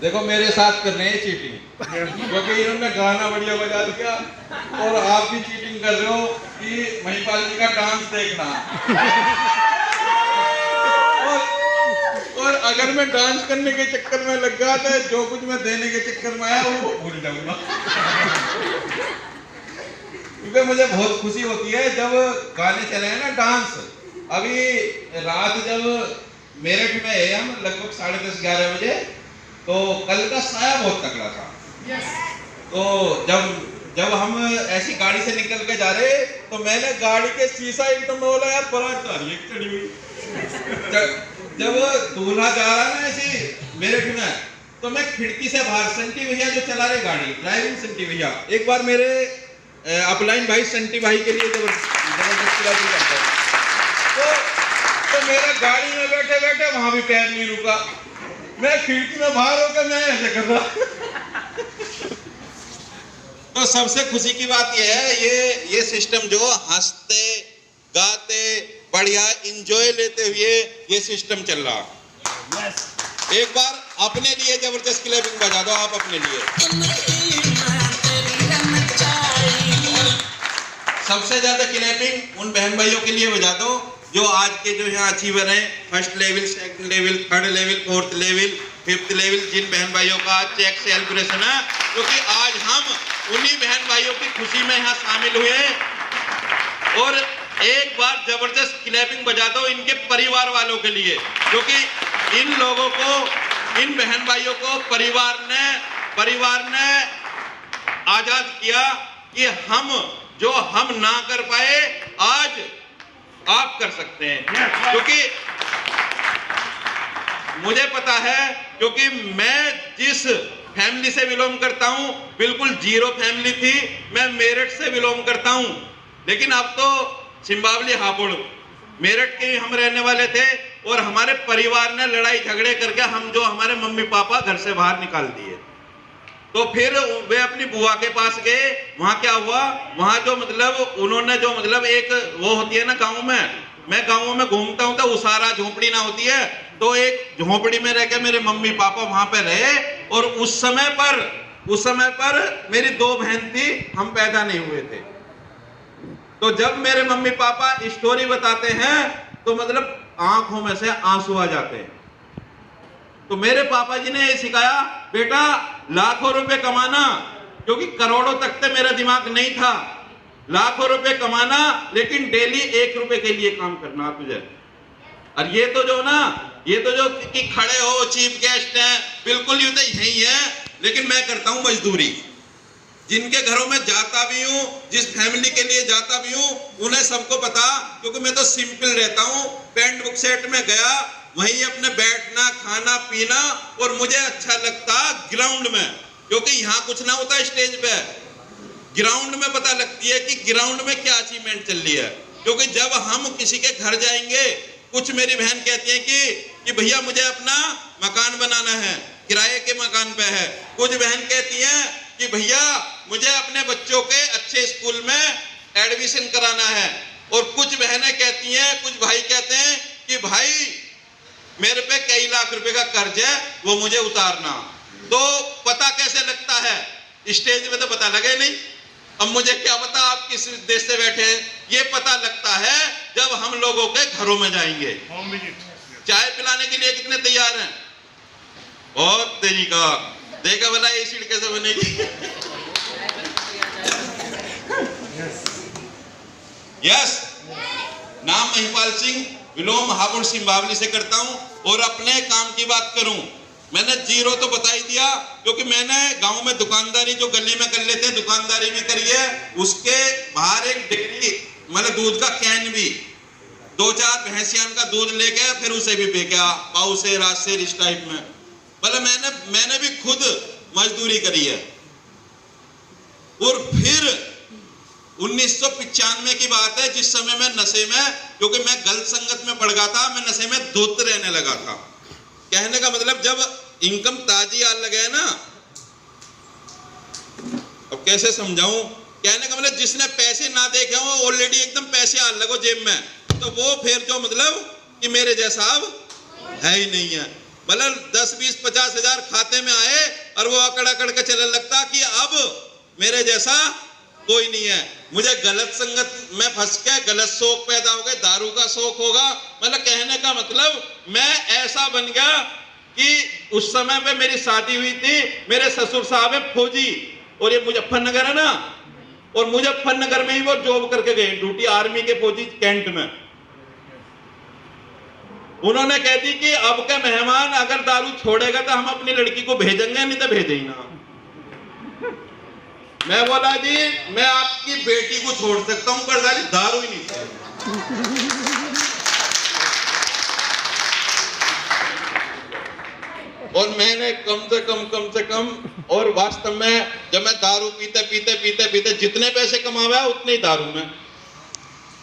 देखो मेरे साथ कर रहे हैं चीटिंग, क्योंकि इन्होंने गाना बढ़िया बजा दिया और आप भी चीटिंग कर रहे हो कि महिपाल जी का डांस देखना। और अगर मैं डांस करने के चक्कर में लग गया तो जो कुछ मैं देने के चक्कर में आया वो भूल जाऊंगा। क्योंकि मुझे बहुत खुशी होती है जब गाने चले हैं ना डांस। अभी रात जब मेरठ में है हम लगभग 10:30-11 बजे, तो कल का साया बहुत तगड़ा था। तो जब हम ऐसी गाड़ी से निकल के जा रहे तो मैंने गाड़ी के शीशा एकदम बोला यार बारात आ रही है चढ़ी हुई। जब दूल्हा जा रहा है ना ऐसी मेरठ में, तो मैं खिड़की से बाहर, संटी भैया जो चला रहे गाड़ी, ड्राइविंग संटी भैया, एक बार मेरे अपलाइन भाई संटी भाई के लिए जबरदस्ती करते हैं, तो मेरे गाड़ी में बैठे बैठे वहां भी पैर नहीं रुका, मैं खिड़की में बाहर होकर मैं ऐसे कर रहा। तो सबसे खुशी की बात यह है, ये सिस्टम जो हंसते गाते बढ़िया इंजॉय लेते हुए ये सिस्टम चल रहा। एक बार अपने लिए जबरदस्त क्लैपिंग बजा दो आप अपने लिए। सबसे ज्यादा क्लैपिंग उन बहन भाइयों के लिए बजा दो जो आज के जो यहाँ अचीवर हैं, first level, second level, third level, fourth level, fifth level, जिन बहन भाइयों का चेक सेलिब्रेशन है, क्योंकि आज हम उन्हीं बहन भाइयों की खुशी में यहाँ शामिल हुए। और एक बार जबरदस्त क्लैपिंग बजा दो इनके परिवार वालों के लिए, क्योंकि इन लोगों को, इन बहन भाइयों को परिवार ने आजाद किया कि हम ना कर पाए आज आप कर सकते हैं। क्योंकि मुझे पता है, क्योंकि मैं जिस फैमिली से बिलोंग करता हूं बिल्कुल जीरो फैमिली थी, मैं मेरठ से बिलोंग करता हूं, लेकिन अब तो सिंबावली हापुड़ मेरठ के हम रहने वाले थे और हमारे परिवार ने लड़ाई झगड़े करके हमारे मम्मी पापा घर से बाहर निकाल दिए। तो फिर वे अपनी बुआ के पास गए, वहां क्या हुआ, वहां उन्होंने एक वो होती है ना गाँव में, मैं गाँवों में घूमता हूँ तो उसारा झोपड़ी ना होती है, तो एक झोपड़ी में रह के मेरे मम्मी पापा वहां पे रहे। और उस समय पर मेरी 2 बहन थी, हम पैदा नहीं हुए थे। तो जब मेरे मम्मी पापा स्टोरी बताते हैं तो आंखों में से आंसू आ जाते हैं। तो मेरे पापा जी ने ये सिखाया, बेटा लाखों रुपए कमाना, क्योंकि करोड़ों तक तो मेरा दिमाग नहीं था, लाखों रुपए कमाना लेकिन डेली 1 रुपए के लिए काम करना तुझे। और ये तो जो कि खड़े हो चीफ गेस्ट हैं, बिल्कुल ये तो यही है, लेकिन मैं करता हूं मजदूरी। जिनके घरों में जाता भी हूं, जिस फैमिली के लिए जाता भी हूं, उन्हें सबको पता, क्योंकि मैं तो सिंपल रहता हूं। पैंट बुक सेट में गया, वहीं अपने बैठना, खाना पीना, और मुझे अच्छा लगता ग्राउंड में, क्योंकि यहाँ कुछ ना होता स्टेज पे, ग्राउंड में पता लगती है कि ग्राउंड में क्या अचीवमेंट चल रही है। क्योंकि जब हम किसी के घर जाएंगे, कुछ मेरी बहन कहती है कि भैया मुझे अपना मकान बनाना है, किराए के मकान पे है। कुछ बहन कहती हैं कि भैया मुझे अपने बच्चों के अच्छे स्कूल में एडमिशन कराना है। और कुछ बहनें कहती हैं, कुछ भाई कहते हैं कि भाई मेरे पे कई लाख रुपए का कर्ज है, वो मुझे उतारना। तो पता कैसे लगता है, स्टेज में तो पता लगे नहीं। अब मुझे क्या पता आप किस देश से बैठे हैं, ये पता लगता है जब हम लोगों के घरों में जाएंगे। चाय पिलाने के लिए कितने तैयार हैं? बहुत तेजी का, देखा भला ये सीट कैसे बनेगी। यस, नाम महिपाल सिंह, विलोम हापुड़ सिंबावली से करता हूं। और अपने काम की बात करूं, मैंने जीरो तो बता ही दिया, क्योंकि मैंने गांव में दुकानदारी जो गली में कर लेते हैं दुकानदारी भी करी है। उसके बाहर एक डेयरी, दूध का कैन भी, 2-4 भैंसियान का दूध लेके फिर उसे भी बेचा, पाव से, रात से, इस टाइप में। मैंने भी खुद मजदूरी करी है। और फिर 1995 की बात है, जिस समय मैं नशे में, क्योंकि मैं गलत संगत में पड़ गया था, मैं नशे में धुत रहने लगा था। कहने का मतलब जब इनकम ताजी आ लगे ना, अब कैसे समझाऊं, कहने का मतलब जिसने पैसे ना देखे हो ऑलरेडी एकदम पैसे आ लगो जेब में, तो वो फिर जो कि मेरे जैसा अब है ही नहीं है। मतलब 10, 20, 50 हजार खाते में आए और वो अकड़ अकड़ के चलने लगता कि अब मेरे जैसा कोई नहीं है। मुझे गलत संगत में फंस के गलत शौक पैदा हो गए, दारू का शौक होगा। मतलब कहने का मतलब मैं ऐसा बन गया कि उस समय पे मेरी शादी हुई थी, मेरे ससुर साहब है फौजी और ये मुजफ्फरनगर है ना, और मुजफ्फरनगर में ही वो जॉब करके गए ड्यूटी, आर्मी के फौजी कैंट में। उन्होंने कह दी कि अब के मेहमान अगर दारू छोड़ेगा तो हम अपनी लड़की को भेजेंगे, नहीं तो भेजे ही ना। मैं बोला जी मैं आपकी बेटी को छोड़ सकता हूं पर दारू ही नहीं चाहिए। और मैंने कम से कम और वास्तव में जब मैं दारू पीते जितने पैसे कमावा उतने ही दारू में।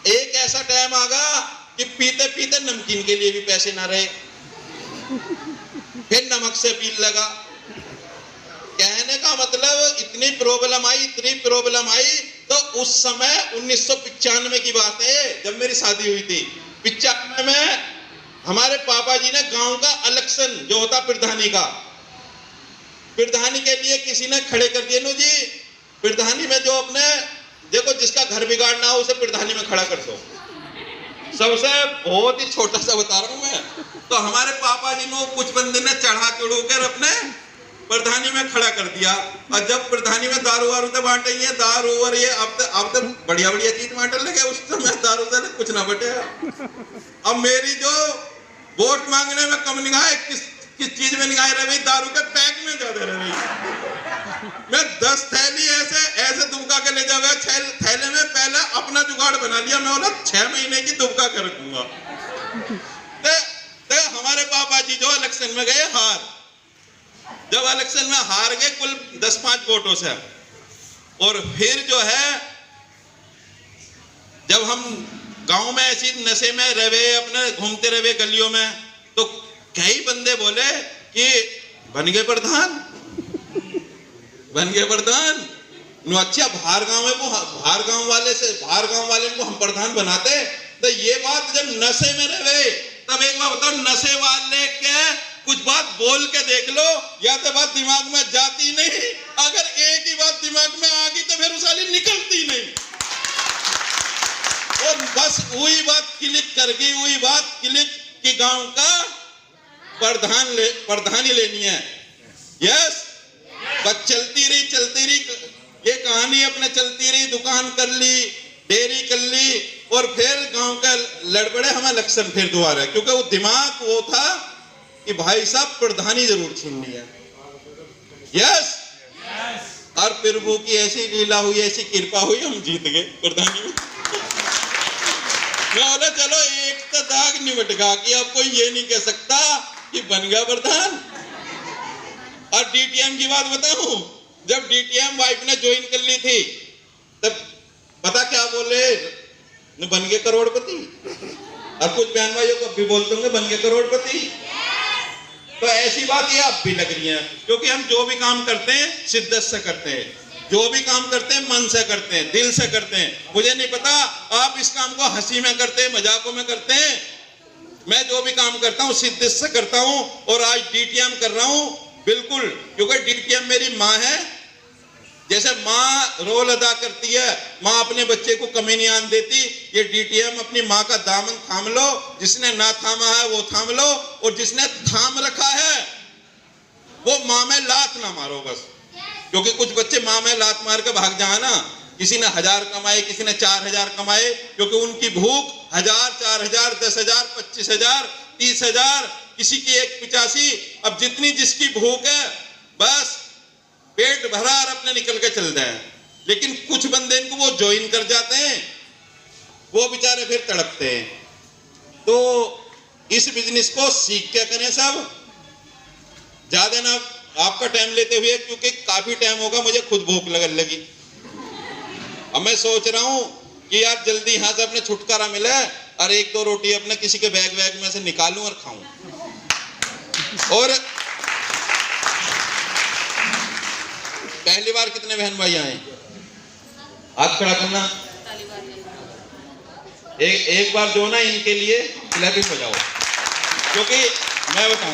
एक ऐसा टाइम आ गया कि पीते नमकीन के लिए भी पैसे ना रहे, फिर नमक से पीने लगा। कहने का मतलब इतनी प्रॉब्लम आई तो उस समय 1995 की बात है जब मेरी शादी हुई थी। 95 में हमारे पापा जी ने गांव का इलेक्शन जो होता प्रधानी का, प्रधानी के लिए किसी ने खड़े कर दिए, नो जी प्रधानी में जो अपने देखो जिसका घर बिगाड़ना हो उसे प्रधानी में खड़ा कर दो। सबसे बहुत ही छोटा सा बता रहा हूं मैं। तो हमारे पापा जी ने कुछ बंदे ने चढ़ा चढ़ू कर अपने प्रधानी में खड़ा कर दिया। और जब प्रधानी में दारू वारू तो बांटे, दारू और ये अब तो बढ़िया चीज बांटने लगे, उस समय दारू से कुछ ना बटे। अब मेरी जो वोट मांगने में कम निगाह किस चीज में निगाह रह गई, दारू के पैक में ज्यादा रह गई। मैं 10 थैली ऐसे दुबका के ले जाऊंगा, थैले में पहले अपना जुगाड़ बना लिया। मैं बोला 6 महीने की दुबका कर रखूंगा। तो हमारे पापा जी जो इलेक्शन में गए हार, जब इलेक्शन में हार गए कुल 10-5 वोटों से, और फिर जो है जब हम गांव में ऐसी नशे में रहे, अपने घूमते रहे गलियों में, तो कई बंदे बोले कि बन गए प्रधान। अच्छा बाहर गांव वाले को हम प्रधान बनाते। तो ये बात जब नशे में रहे, तब एक बार बताओ नशे वाले के कुछ बात बोल के देख लो, या तो बात दिमाग में जाती नहीं, अगर एक ही बात दिमाग में आ गई तो फिर उस वाली निकलती नहीं। और बस वही बात क्लिक कि गांव का प्रधानी लेनी है। यस, बस चलती रही ये कहानी अपने चलती रही। दुकान कर ली, डेयरी कर ली, और फिर गांव का लड़बड़े हमें इलेक्शन फिर दोबारा, क्योंकि वो दिमाग वो था कि भाई साहब प्रधानी जरूर छीननी है। यस, और प्रभु की ऐसी लीला हुई, ऐसी कृपा हुई, हम जीत गए प्रधानी में। मैं बोला चलो एक तो दाग निमट गया कि अब कोई ये नहीं कह सकता कि बन गया प्रधान। और डीटीएम की बात बताऊं, जब डीटीएम वाइफ ने ज्वाइन कर ली थी तब पता क्या बोले, बन गए करोड़पति। और कुछ बहन भाइयों को भी बोलते होंगे बन गए करोड़पति। तो ऐसी बात ये अब भी लग रही है, क्योंकि हम जो भी काम करते हैं शिद्दत से करते हैं, जो भी काम करते हैं मन से करते हैं, दिल से करते हैं। मुझे नहीं पता आप इस काम को हंसी में करते हैं, मजाकों में करते हैं। मैं जो भी काम करता हूँ शिद्दत से करता हूँ, और आज डीटीएम कर रहा हूँ बिल्कुल, क्योंकि डीटीएम मेरी माँ है। जैसे माँ रोल अदा करती है, माँ अपने बच्चे को कमी नहीं आने देती, ये डीटीएम अपनी माँ का दामन थाम लो। जिसने ना थामा है वो थाम लो, और जिसने थाम रखा है वो माँ में लात ना मारो बस। क्योंकि कुछ बच्चे माँ में लात मार के भाग जाए ना, किसी ने 1000 कमाए, किसी ने 4000 कमाए, क्योंकि उनकी भूख 1000, 4000, 10,000, 25,000, 30,000, किसी की 1,85। अब जितनी जिसकी भूख है बस पेट भरा और अपने निकल के चल जाए। लेकिन कुछ बंदे इनको वो ज्वाइन कर जाते हैं, वो बेचारे फिर तड़पते हैं। तो इस बिजनेस को सीख क्या करें सब, ज्यादा ना आपका टाइम लेते हुए, क्योंकि काफी टाइम होगा, मुझे खुद भूख लगने लगी। अब मैं सोच रहा हूं कि यार जल्दी यहां से अपने छुटकारा मिले और 1-2 रोटी अपने किसी के बैग में से निकालूं और खाऊं। और पहली बार कितने बहन भाई आए, हाथ खड़ा करना। एक बार जो ना इनके लिए क्लैपिंग बजाओ, क्योंकि मैं बताऊं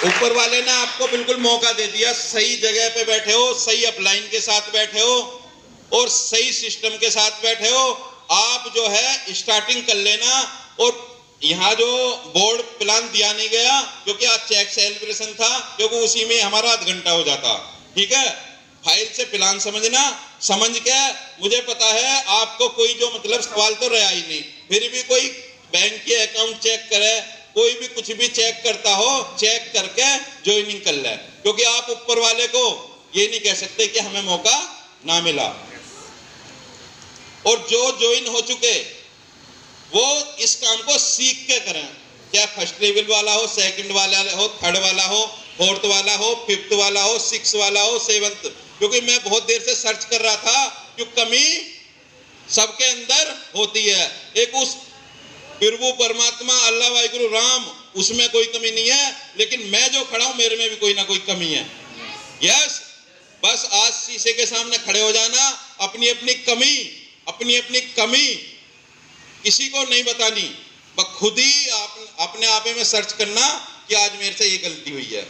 ऊपर वाले ने आपको बिल्कुल मौका दे दिया, सही जगह पे बैठे हो, सही अपलाइन के साथ बैठे हो और सही सिस्टम के साथ बैठे हो। आप जो है स्टार्टिंग कर लेना। और यहाँ जो बोर्ड प्लान दिया नहीं गया क्योंकि आज चेक सेलिब्रेशन था, क्योंकि उसी में हमारा आध घंटा हो जाता। ठीक है, फाइल से प्लान समझना, समझ के मुझे पता है आपको कोई जो मतलब सवाल तो रहा ही नहीं, फिर भी कोई बैंक के अकाउंट चेक करे, कोई भी कुछ भी चेक करता हो, चेक करके ज्वाइनिंग कर ले, क्योंकि आप ऊपर वाले को ये नहीं कह सकते कि हमें मौका ना मिला। और जो ज्वाइन हो चुके वो इस काम को सीख के करें, क्या फर्स्ट लेवल वाला हो, सेकंड वाला हो, थर्ड वाला हो, फोर्थ वाला हो, फिफ्थ वाला हो, सिक्स वाला हो, सेवंथ। क्योंकि मैं बहुत देर से सर्च कर रहा था कि कमी सबके अंदर होती है। एक उस प्रभु परमात्मा अल्लाह वाहिगुरु राम, उसमें कोई कमी नहीं है, लेकिन मैं जो खड़ा हूं मेरे में भी कोई ना कोई कमी है। यस, बस आज शीशे के सामने खड़े हो जाना, अपनी अपनी कमी किसी को नहीं बतानी, बस खुद ही अपने आप में सर्च करना कि आज मेरे से ये गलती हुई है।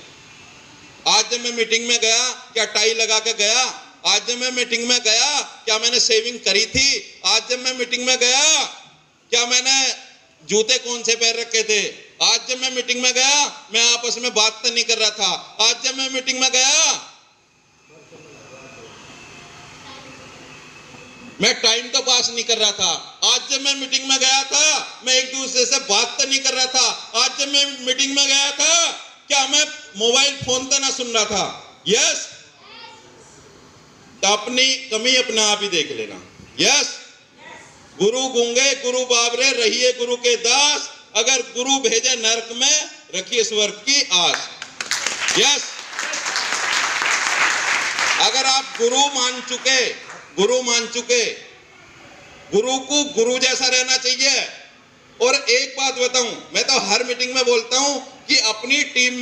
आज जब मैं मीटिंग में गया क्या टाई लगा के गया? आज जब मैं मीटिंग में गया क्या मैंने सेविंग करी थी? आज जब मैं मीटिंग में गया क्या मैंने जूते कौन से पैर रखे थे? आज जब मैं मीटिंग में गया मैं आपस में बात तो नहीं कर रहा था। आज जब मैं मीटिंग में गया मैं टाइम तो पास नहीं कर रहा था। आज जब मैं मीटिंग में गया था मैं एक दूसरे से बात तो नहीं कर रहा था। आज जब मैं मीटिंग में गया था क्या मैं मोबाइल फोन तो ना सुन रहा था? यस, तो अपनी कमी अपने आप ही देख लेना। यस, गुरु गूंगे गुरु बाबरे, रहिए गुरु के दास, अगर गुरु भेजे नरक में रखिए स्वर्ग की आस। यस, अगर आप गुरु मान चुके, गुरु को गुरु जैसा रहना चाहिए। और एक बात बताऊं, मैं तो हर मीटिंग में बोलता हूं कि अपनी टीम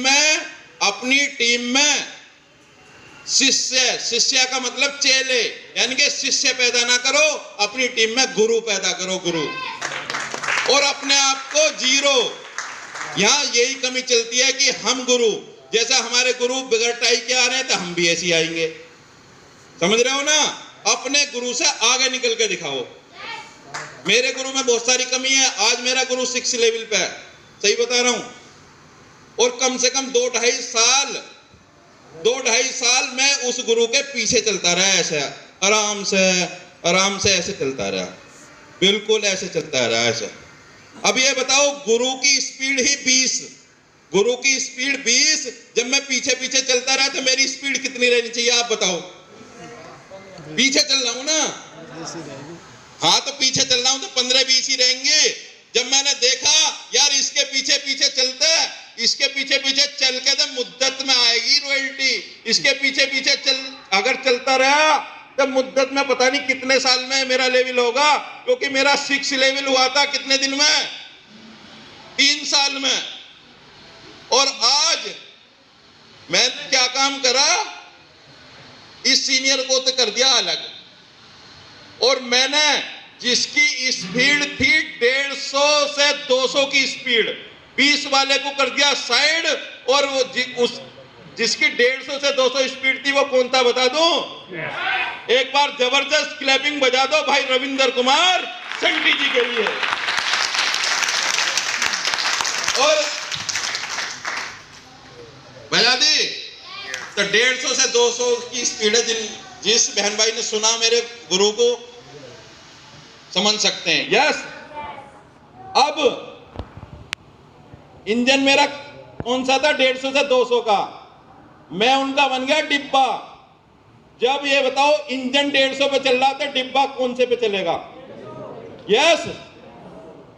में शिष्य का मतलब चेले, यानी कि शिष्य पैदा ना करो, अपनी टीम में गुरु पैदा करो, गुरु। और अपने आप को जीरो। यहां यही कमी चलती है कि हम गुरु, जैसा हमारे गुरु बगैर टाई के आ रहे हैं तो हम भी ऐसे आएंगे। समझ रहे हो ना? अपने गुरु से आगे निकल के दिखाओ। मेरे गुरु में बहुत सारी कमी है। आज मेरा गुरु 6 लेवल पे है, सही बता रहा हूं। और कम से कम 2-2.5 साल मैं उस गुरु के पीछे चलता रहा, ऐसे आराम से ऐसे चलता रहा, बिल्कुल ऐसे चलता रहा ऐसे। अब ये बताओ, गुरु की स्पीड ही 20, गुरु की स्पीड 20, जब मैं पीछे चलता रहा तो मेरी स्पीड कितनी रहनी चाहिए आप बताओ? पीछे चल रहा हूं ना, हाँ, तो पीछे चल रहा हूं तो 15-20 ही रहेंगे। जब मैंने देखा यार इसके पीछे चलते, इसके पीछे चल के तो मुद्दत में आएगी रॉयल्टी, इसके पीछे अगर चलता रहा तो मुद्दत में पता नहीं कितने साल में मेरा लेवल होगा, क्योंकि मेरा 6 लेवल हुआ था कितने दिन में? 3 साल में। और आज मैंने क्या काम करा, इस सीनियर को तो कर दिया अलग, और मैंने जिसकी स्पीड थी 150 से 200 की स्पीड, 20 वाले को कर दिया साइड, और वो जिसकी 150 से 200 स्पीड थी वो कौन था बता दूं? एक बार जबरदस्त क्लैपिंग बजा दो भाई रविंदर कुमार संटी जी के लिए। और बजा दी तो 150 से 200 की स्पीड है। जिस बहन भाई ने सुना मेरे गुरु को समझ सकते हैं। यस, अब इंजन मेरा कौन सा था? 150 से 200 का, मैं उनका बन गया डिब्बा। जब ये बताओ इंजन 150 पे चल रहा था, डिब्बा कौन से पे चलेगा? यस,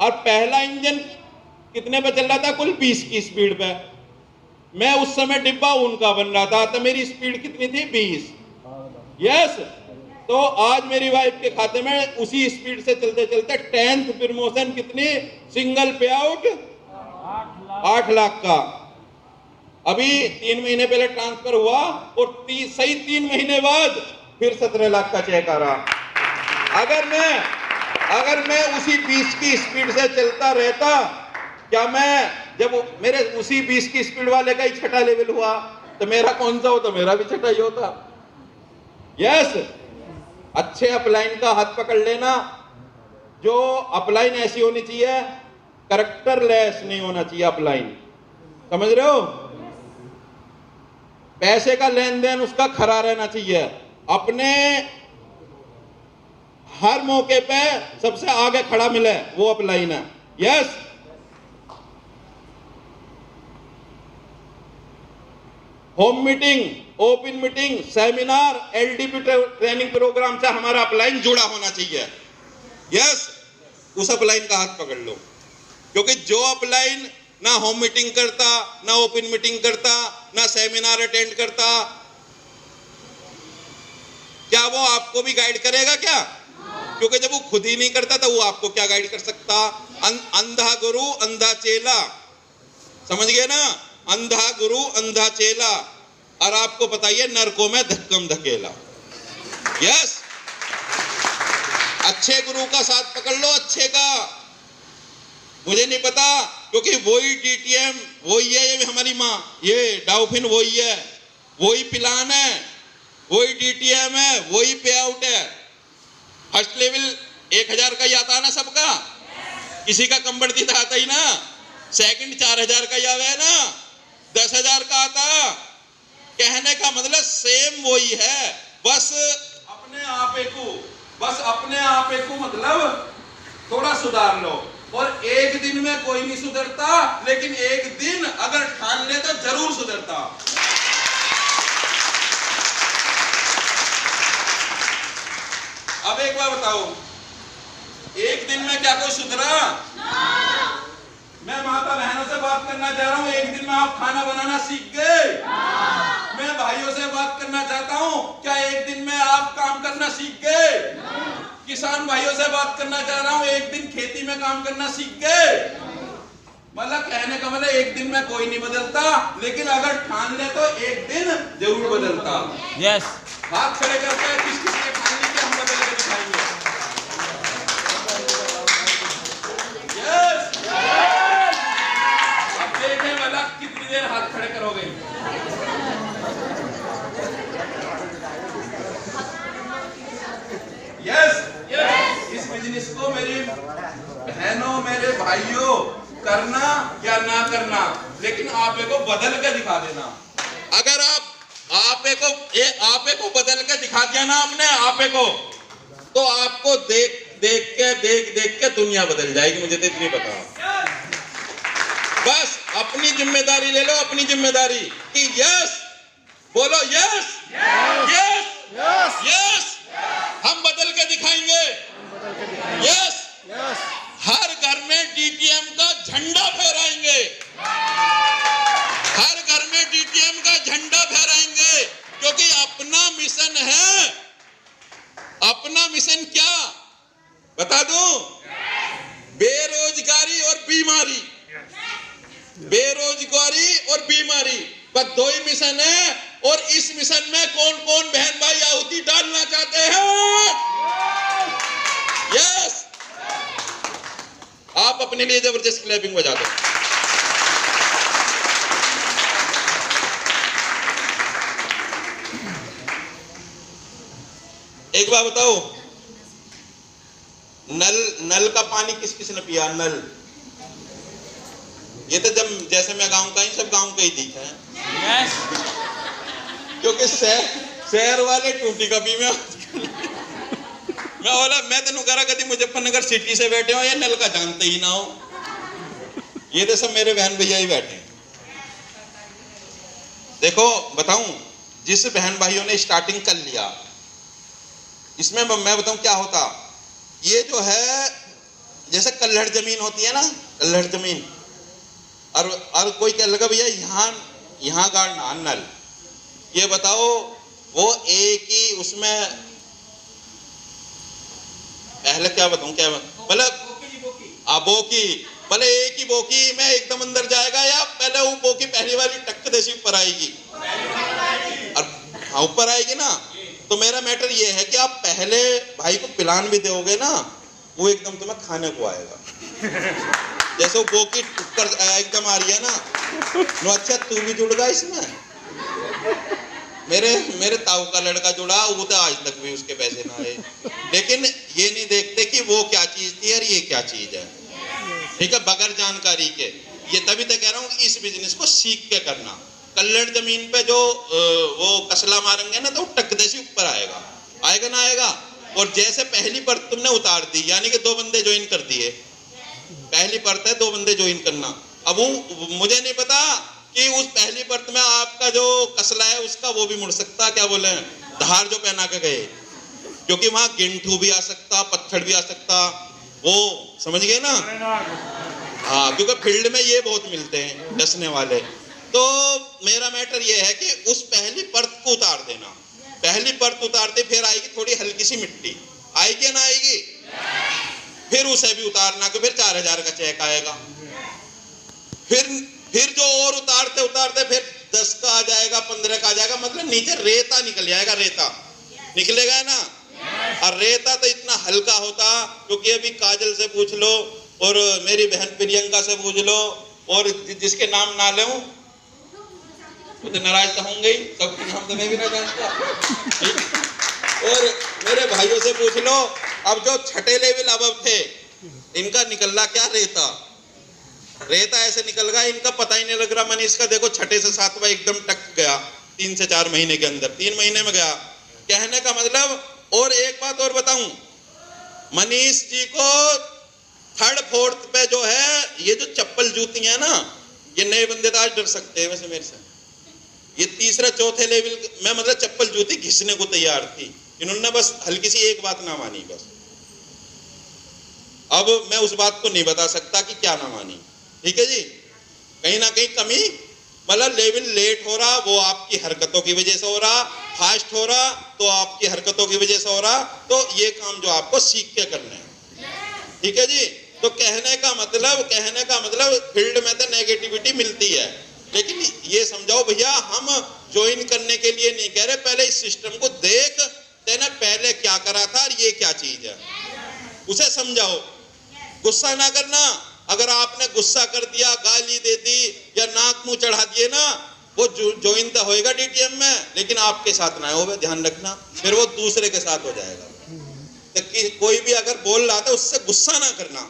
और पहला इंजन कितने पे चल रहा था? कुल 20 की स्पीड पे। मैं उस समय डिब्बा उनका बन रहा था, तो मेरी स्पीड कितनी थी? 20। यस, तो आज मेरी वाइफ के खाते में उसी स्पीड से चलते 10th प्रमोशन कितनी? सिंगल पे आउट 8 लाख का। अभी 3 महीने पहले ट्रांसफर हुआ और सही 3 महीने बाद फिर 17 लाख का चेक आ रहा। अगर मैं उसी 20 की स्पीड से चलता रहता, क्या मैं जब मेरे उसी 20 की स्पीड वाले का ही छठा लेवल हुआ तो मेरा कौन सा होता, मेरा भी छठा ही होता। यस, अच्छे अपलाइन का हाथ पकड़ लेना। जो अपलाइन ऐसी होनी चाहिए, करेक्टरलेस नहीं होना चाहिए अपलाइन, समझ रहे हो। पैसे का लेन देन उसका खरा रहना चाहिए, अपने हर मौके पे सबसे आगे खड़ा मिले, वो अपलाइन है। Yes, home meeting, open meeting, seminar, LDP training programme से हमारा अपलाइन जुड़ा होना चाहिए। यस, उस अपलाइन का हाथ पकड़ लो, क्योंकि जो अपलाइन ना होम मीटिंग करता, ना ओपन मीटिंग करता, ना सेमिनार अटेंड करता, क्या वो आपको भी गाइड करेगा क्या? क्योंकि जब वो खुद ही नहीं करता तो वो आपको क्या गाइड कर सकता। अंधा गुरु अंधा चेला, समझ गए ना, अंधा गुरु अंधा चेला। और आपको बताइए नरकों में धक्कम धकेला। यस, अच्छे गुरु का साथ पकड़ लो, अच्छे का। मुझे नहीं पता, क्योंकि वही डीटीएम वही है, ये हमारी माँ, ये डाउफिन वही है, वही प्लान है, वही डीटीएम है, वही पे आउट है। फर्स्ट लेवल 1000 का ही आता है ना सबका, किसी का कम बढ़ती तो आता ही ना। सेकंड 4000 का ही आवे है ना, 10,000 का आता। कहने का मतलब सेम वही है, बस अपने आपे को मतलब थोड़ा सुधार लो। और एक दिन में कोई नहीं सुधरता, लेकिन एक दिन अगर ठान ले तो जरूर सुधरता। अब एक बार बताओ, एक दिन में क्या कोई सुधरा? मैं माता बहनों से बात करना चाह रहा हूं, एक दिन में आप खाना बनाना सीख गए? मैं भाइयों से बात करना चाहता हूं, क्या एक दिन में आप काम करना सीख गए? किसान भाइयों से बात करना चाह रहा हूं, एक दिन खेती में काम करना सीख गए? मतलब कहने का मतलब एक दिन में कोई नहीं बदलता, लेकिन अगर ठान ले तो एक दिन जरूर बदलता। यस, हाथ खड़े करके किस किस ने ठान ली कि हम बदल के दिखाएंगे। यस, अब देखें वाला कितनी देर हाथ खड़े करोगे। यस, इस बिजनेस को मेरी बहनों, मेरे भाइयों, करना या ना करना, लेकिन आपे को बदल के दिखा देना। अगर आप आपे को बदल के दिखा दिया ना आपने आपे को, तो आपको देख के दुनिया बदल जाएगी। मुझे तो इतनी पता। बस अपनी जिम्मेदारी ले लो, अपनी जिम्मेदारी कि यस बोलो, यस यस यस, हम बदल के दिखाएंगे। यस, हर घर में डीटीएम का झंडा फहराएंगे, हर घर में डीटीएम का झंडा फहराएंगे, क्योंकि अपना मिशन है। अपना मिशन क्या बता दूं? बेरोजगारी और बीमारी, बेरोजगारी और बीमारी, बस दो ही मिशन है। और इस मिशन में कौन कौन बहन भाई आहुति डालना चाहते हैं? यस, आप अपने लिए जबरदस्त क्लैपिंग बजा दो। एक बार बताओ, नल का पानी किस किस ने पिया? नल, ये तो जब जैसे मैं गांव का ही, सब गांव का ही दिखा है। यस, क्योंकि शहर वाले टूटी का पी में मैं बोला, मैं तेन करा कभी मुजफ्फरनगर सिटी से बैठे हो, ये नल का जानते ही ना हो। ये तो सब मेरे बहन भैया ही बैठे। देखो बताऊं, जिस बहन भाइयों ने स्टार्टिंग कर लिया, इसमें मैं बताऊं क्या होता। ये जो है जैसे कल्हड़ जमीन होती है ना, कल्हड़ जमीन, और कोई कह लगा भैया यहाँ गाड़ना नल, ये बताओ वो एक ही उसमें पहले क्या बताऊं, क्या मतलब बोकी, भले एक ही बोकी में एकदम अंदर जाएगा, या पहले वो बोकी पहली वाली टक्क देसी ऊपर आएगी, और हाँ ऊपर आएगी ना। तो मेरा मैटर ये है कि आप पहले भाई को पिलान भी दोगे ना, वो एकदम तुम्हें खाने को आएगा। जैसे वो बोकी ऊपर एकदम आ रही है ना, नो अच्छा तू भी जुड़ गया इसमें। मेरे ताऊ का लड़का जुड़ा, वो तो आज तक भी उसके पैसे ना आए। लेकिन ये नहीं देखते कि वो क्या चीज थी और ये क्या चीज है, ठीक है, बगैर जानकारी के। ये तभी तो कह रहा हूँ इस बिजनेस को सीख के करना। कल्लड़ जमीन पे जो वो कसला मारेंगे ना, तो टकदे से ऊपर आएगा, आएगा ना आएगा। और जैसे पहली परत तुमने उतार दी, यानी कि 2 बंदे ज्वाइन कर दिए, पहली परत है 2 बंदे ज्वाइन करना। अब वो मुझे नहीं पता कि उस पहली परत में आपका जो कसला है उसका वो भी मुड़ सकता, क्या बोले, धार जो पहना के गए, क्योंकि वहां गिंठू भी आ सकता, पत्थर भी आ सकता, वो समझ गए ना। हाँ, क्योंकि फील्ड में ये बहुत मिलते हैं डसने वाले। तो मेरा मैटर ये है कि उस पहली परत को उतार देना। पहली परत उतारते फिर आएगी थोड़ी हल्की सी मिट्टी, आएगी ना आएगी, फिर उसे भी उतारना, कि फिर 4000 का चेक आएगा। फिर जो और उतारते उतारते फिर 10 का आ जाएगा, 15 का आ जाएगा, मतलब नीचे रेता निकल जाएगा, रेता निकलेगा ना। और रेता तो इतना हल्का होता, क्योंकि अभी काजल से पूछ लो और मेरी बहन प्रियंका से पूछ लो, और जिसके नाम ना ले वो तो नाराज तो होंगे ही, सबके नाम तो मैं भी ना जानता। और मेरे भाइयों से पूछ लो, अब जो छठे लेवल अब थे, इनका निकल रहा क्या, रेता ऐसे निकल गया, इनका पता ही नहीं लग रहा। मनीष का देखो 6 से 7वां एकदम टक गया, 3 से 4 महीने के अंदर, 3 महीने में गया। कहने का मतलब, और एक बात और बताऊं, मनीष जी को 3rd 4th पे जो है, ये जो चप्पल जूती है ना, ये नए बंदे तो आज डर सकते हैं वैसे मेरे से। ये 3रे 4थे लेवल में मतलब चप्पल जूती घिसने को तैयार थी, इन्होंने बस हल्की सी एक बात ना मानी बस। अब मैं उस बात को नहीं बता सकता कि क्या ना मानी, ठीक है जी। कहीं ना कहीं कमी, मतलब लेवल लेट हो रहा, वो आपकी हरकतों की वजह से हो रहा, फास्ट हो रहा तो आपकी हरकतों की वजह से हो रहा। तो ये काम जो आपको सीख के करने हैं, ठीक है जी। तो कहने का मतलब फील्ड में तो नेगेटिविटी मिलती है, लेकिन ये समझाओ भैया, हम ज्वाइन करने के लिए नहीं कह रहे, पहले इस सिस्टम को देख तेने पहले क्या करा था और ये क्या चीज है, उसे समझाओ। गुस्सा ना करना। अगर आपने गुस्सा कर दिया, गाली दे दी या नाक मुंह चढ़ा दिए ना, वो ज्वाइन तो होएगा डीटीएम में, लेकिन आपके साथ ना हो, ध्यान रखना, फिर वो दूसरे के साथ हो जाएगा। तो कोई भी अगर बोल रहा था उससे गुस्सा ना करना,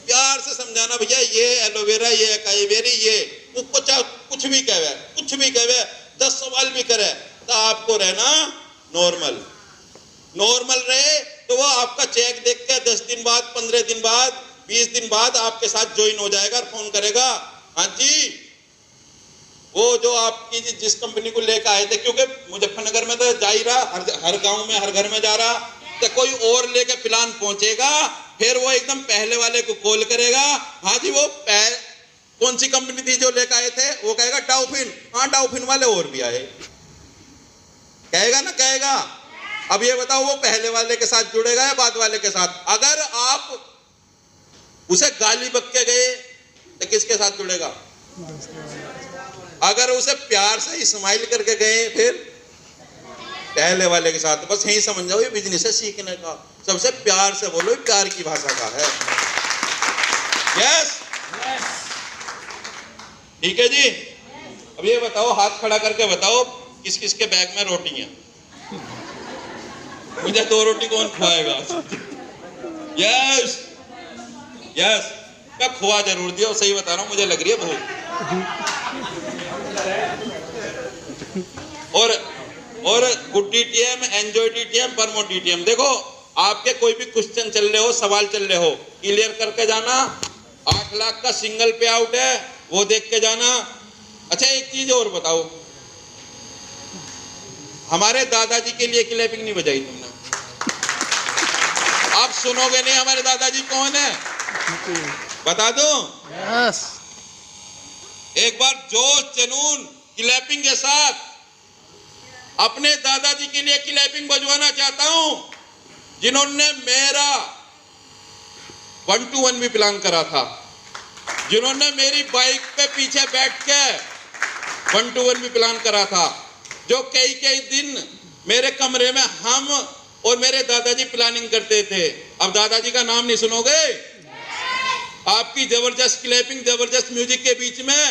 प्यार से समझाना, भैया ये एलोवेरा, ये अकाईबेरी, ये कुछ भी कहे, 10 सवाल भी करे, तो आपको रहना नॉर्मल रहे। तो वो आपका चेक देख के 10 दिन बाद, 15 दिन बाद, 20 दिन बाद आपके साथ ज्वाइन हो जाएगा और फोन करेगा, हाँ जी वो जो आपकी जिस कंपनी को लेकर आए थे, क्योंकि मुजफ्फरनगर में तो जा ही रहा, हर गांव में हर घर में जा रहा, तो कोई और लेके प्लान पहुंचेगा, फिर वो एकदम पहले वाले को कॉल करेगा, हाँ जी वो कौन सी कंपनी थी जो लेकर आए थे, वो कहेगा डाउफिन, हाँ डाउफिन वाले और भी आए, कहेगा ना कहेगा। अब ये बताओ वो पहले वाले के साथ जुड़ेगा या बाद वाले के साथ? अगर आप उसे गाली बक के गए तो किसके साथ जुड़ेगा? अगर उसे प्यार से स्माइल करके गए फिर पहले वाले के साथ। बस यही समझ जाओ, ये बिजनेस है सीखने का। सबसे प्यार से बोलो, प्यार की भाषा का है। यस ठीक है जी। अब ये बताओ, हाथ खड़ा करके बताओ, किस किस के बैग में रोटी है? मुझे 2 रोटी कौन खुआएगा? यस यस क्या खुआ जरूर दिया, सही बता रहा हूं, मुझे लग रही है भूख। और good DTM, enjoy DTM, promote DTM. देखो आपके कोई भी क्वेश्चन चल रहे हो, सवाल चल रहे हो, क्लियर करके जाना। 8 लाख का सिंगल पे आउट है, वो देख के जाना। अच्छा एक चीज और बताओ, हमारे दादाजी के लिए क्लैपिंग नहीं बजाई तुमने? आप सुनोगे नहीं हमारे दादाजी कौन है, बता दो। यस एक बार जोश जुनून क्लैपिंग के साथ अपने दादाजी के लिए क्लैपिंग बजवाना चाहता हूं, जिन्होंने मेरा 1 to 1 भी प्लान करा था, जिन्होंने मेरी बाइक पे पीछे बैठ के 1 to 1 भी प्लान करा था, जो कई दिन मेरे कमरे में हम और मेरे दादाजी प्लानिंग करते थे। अब दादाजी का नाम नहीं सुनोगे? आपकी जबरदस्त क्लैपिंग, जबरदस्त म्यूजिक के बीच में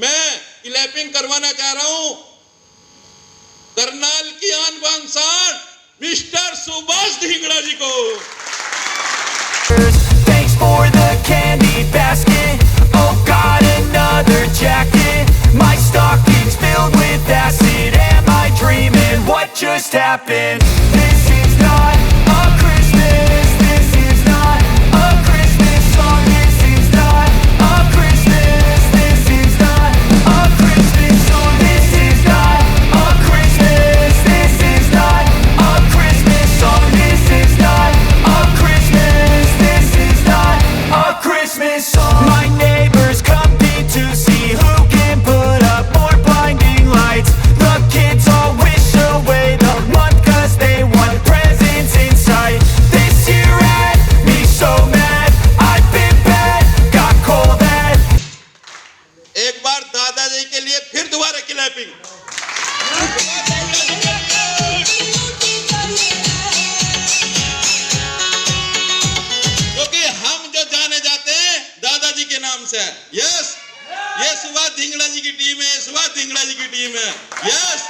मैं क्लैपिंग करवाना चाह रहा हूं करनाल की आन बान शान मिस्टर सुभाष धिंगड़ा जी को। Thanks for the candy basket. Oh God, another jacket. My stocking's filled with acid. Am I dreaming? What just happened? This is not a Christmas. This is not a Christmas song. This is not a Christmas. This is not a Christmas song. This is not a Christmas. This is not a Christmas song. This is not a Christmas. This is not a Christmas song. My neighbors compete to see who can put up more blinding lights. The kids all wish away the month 'cause they want presents in sight. This year had me so mad. I've been bad, got cold at. एक बार दादाजी के लिए फिर दोबारा clapping. क्योंकि हम जो जाने जाते हैं दादाजी के नाम से। यस, ये सुभाष धिंगड़ा जी की टीम है, सुभाष धिंगड़ा जी की टीम है। यस,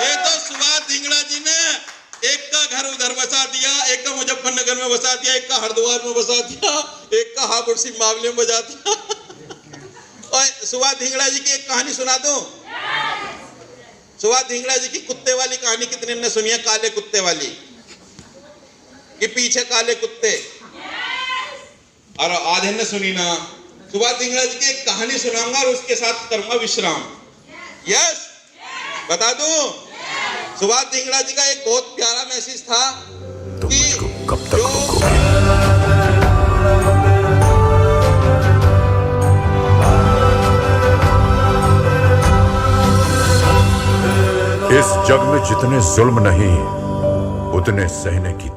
ये तो सुभाष धिंगड़ा जी ने एक का घर उधर बसा दिया, एक का मुजफ्फरनगर में बसा दिया, एक का हरिद्वार में बसा दिया, एक का हापुड़ सिंह मावले में बजा दिया। और सुभाष धिंगड़ा जी की एक कहानी सुना दूं। सुभाष धिंगड़ा जी की कुत्ते वाली कहानी कितने ने सुनी है? काले कुत्ते वाली, कि पीछे काले कुत्ते, और आधे ने सुनी ना। सुभाष धिंगड़ा जी की एक कहानी सुनाऊंगा और उसके साथ करूंगा विश्राम। यस, बता दूं, सुभाष धिंगड़ा जी का एक बहुत प्यारा मैसेज था कि कब तक इस जग में जितने जुल्म नहीं उतने सहने की